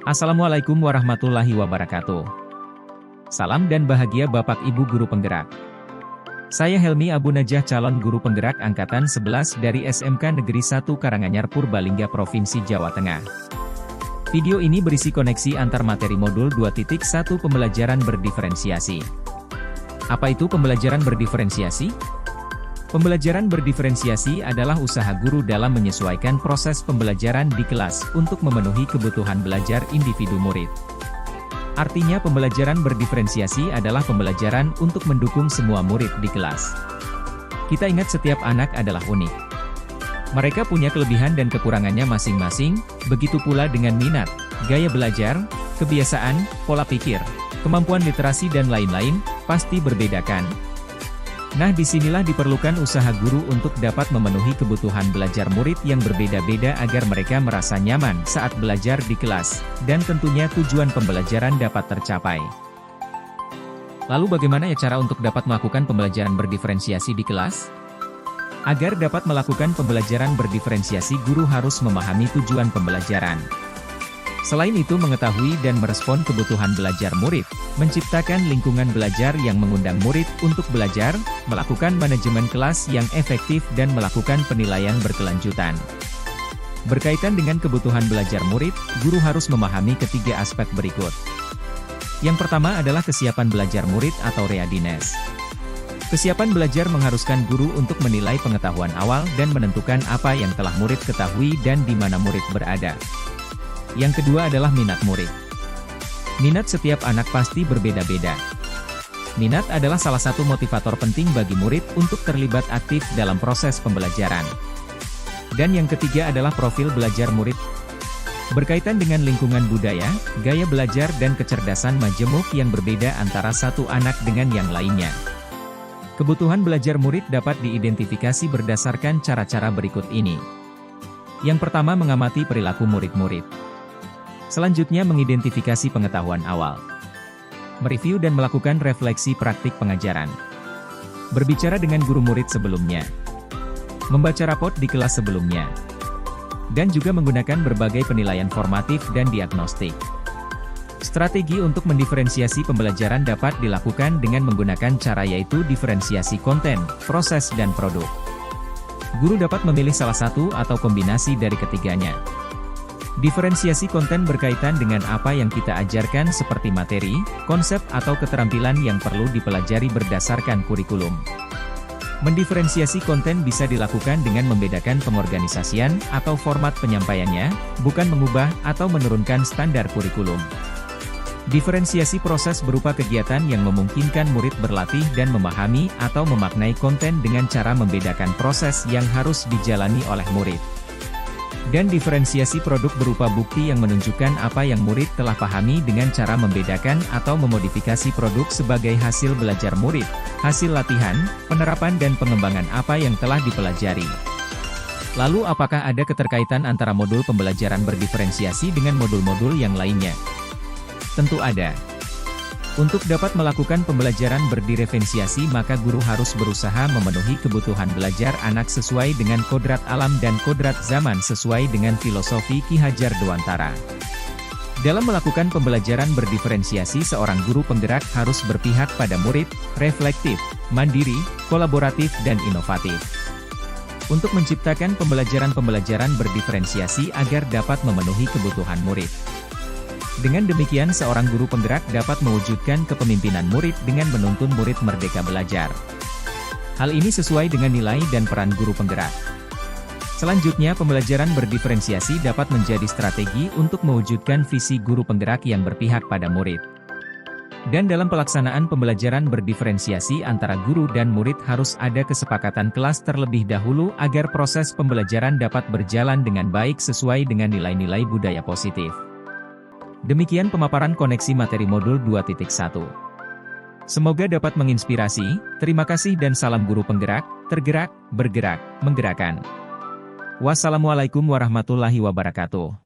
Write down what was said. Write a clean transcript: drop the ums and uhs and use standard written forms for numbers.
Assalamualaikum warahmatullahi wabarakatuh. Salam dan bahagia Bapak Ibu Guru Penggerak. Saya Helmi Abu Najah, calon guru penggerak Angkatan 11 dari SMK Negeri 1 Karanganyar Purbalingga, Provinsi Jawa Tengah. Video ini berisi koneksi antar materi modul 2.1 pembelajaran berdiferensiasi. Apa itu pembelajaran berdiferensiasi? Pembelajaran berdiferensiasi adalah usaha guru dalam menyesuaikan proses pembelajaran di kelas untuk memenuhi kebutuhan belajar individu murid. Artinya pembelajaran berdiferensiasi adalah pembelajaran untuk mendukung semua murid di kelas. Kita ingat setiap anak adalah unik. Mereka punya kelebihan dan kekurangannya masing-masing, begitu pula dengan minat, gaya belajar, kebiasaan, pola pikir, kemampuan literasi dan lain-lain, pasti berbeda kan? Nah, disinilah diperlukan usaha guru untuk dapat memenuhi kebutuhan belajar murid yang berbeda-beda agar mereka merasa nyaman saat belajar di kelas, dan tentunya tujuan pembelajaran dapat tercapai. Lalu bagaimana ya cara untuk dapat melakukan pembelajaran berdiferensiasi di kelas? Agar dapat melakukan pembelajaran berdiferensiasi, guru harus memahami tujuan pembelajaran. Selain itu, mengetahui dan merespon kebutuhan belajar murid, menciptakan lingkungan belajar yang mengundang murid untuk belajar, melakukan manajemen kelas yang efektif dan melakukan penilaian berkelanjutan. Berkaitan dengan kebutuhan belajar murid, guru harus memahami ketiga aspek berikut. Yang pertama adalah kesiapan belajar murid atau readiness. Kesiapan belajar mengharuskan guru untuk menilai pengetahuan awal dan menentukan apa yang telah murid ketahui dan di mana murid berada. Yang kedua adalah minat murid. Minat setiap anak pasti berbeda-beda. Minat adalah salah satu motivator penting bagi murid untuk terlibat aktif dalam proses pembelajaran. Dan yang ketiga adalah profil belajar murid. Berkaitan dengan lingkungan budaya, gaya belajar dan kecerdasan majemuk yang berbeda antara satu anak dengan yang lainnya. Kebutuhan belajar murid dapat diidentifikasi berdasarkan cara-cara berikut ini. Yang pertama, mengamati perilaku murid-murid. Selanjutnya, mengidentifikasi pengetahuan awal. Mereview dan melakukan refleksi praktik pengajaran. Berbicara dengan guru murid sebelumnya. Membaca raport di kelas sebelumnya. Dan juga menggunakan berbagai penilaian formatif dan diagnostik. Strategi untuk mendiferensiasi pembelajaran dapat dilakukan dengan menggunakan cara, yaitu diferensiasi konten, proses dan produk. Guru dapat memilih salah satu atau kombinasi dari ketiganya. Diferensiasi konten berkaitan dengan apa yang kita ajarkan seperti materi, konsep atau keterampilan yang perlu dipelajari berdasarkan kurikulum. Mendiferensiasi konten bisa dilakukan dengan membedakan pengorganisasian atau format penyampaiannya, bukan mengubah atau menurunkan standar kurikulum. Diferensiasi proses berupa kegiatan yang memungkinkan murid berlatih dan memahami atau memaknai konten dengan cara membedakan proses yang harus dijalani oleh murid. Dan diferensiasi produk berupa bukti yang menunjukkan apa yang murid telah pahami dengan cara membedakan atau memodifikasi produk sebagai hasil belajar murid, hasil latihan, penerapan dan pengembangan apa yang telah dipelajari. Lalu apakah ada keterkaitan antara modul pembelajaran berdiferensiasi dengan modul-modul yang lainnya? Tentu ada. Untuk dapat melakukan pembelajaran berdiferensiasi, maka guru harus berusaha memenuhi kebutuhan belajar anak sesuai dengan kodrat alam dan kodrat zaman sesuai dengan filosofi Ki Hajar Dewantara. Dalam melakukan pembelajaran berdiferensiasi, seorang guru penggerak harus berpihak pada murid, reflektif, mandiri, kolaboratif dan inovatif. Untuk menciptakan pembelajaran berdiferensiasi agar dapat memenuhi kebutuhan murid. Dengan demikian, seorang guru penggerak dapat mewujudkan kepemimpinan murid dengan menuntun murid merdeka belajar. Hal ini sesuai dengan nilai dan peran guru penggerak. Selanjutnya, pembelajaran berdiferensiasi dapat menjadi strategi untuk mewujudkan visi guru penggerak yang berpihak pada murid. Dan dalam pelaksanaan pembelajaran berdiferensiasi antara guru dan murid harus ada kesepakatan kelas terlebih dahulu agar proses pembelajaran dapat berjalan dengan baik sesuai dengan nilai-nilai budaya positif. Demikian pemaparan koneksi materi modul 2.1. Semoga dapat menginspirasi. Terima kasih dan salam guru penggerak, tergerak, bergerak, menggerakkan. Wassalamualaikum warahmatullahi wabarakatuh.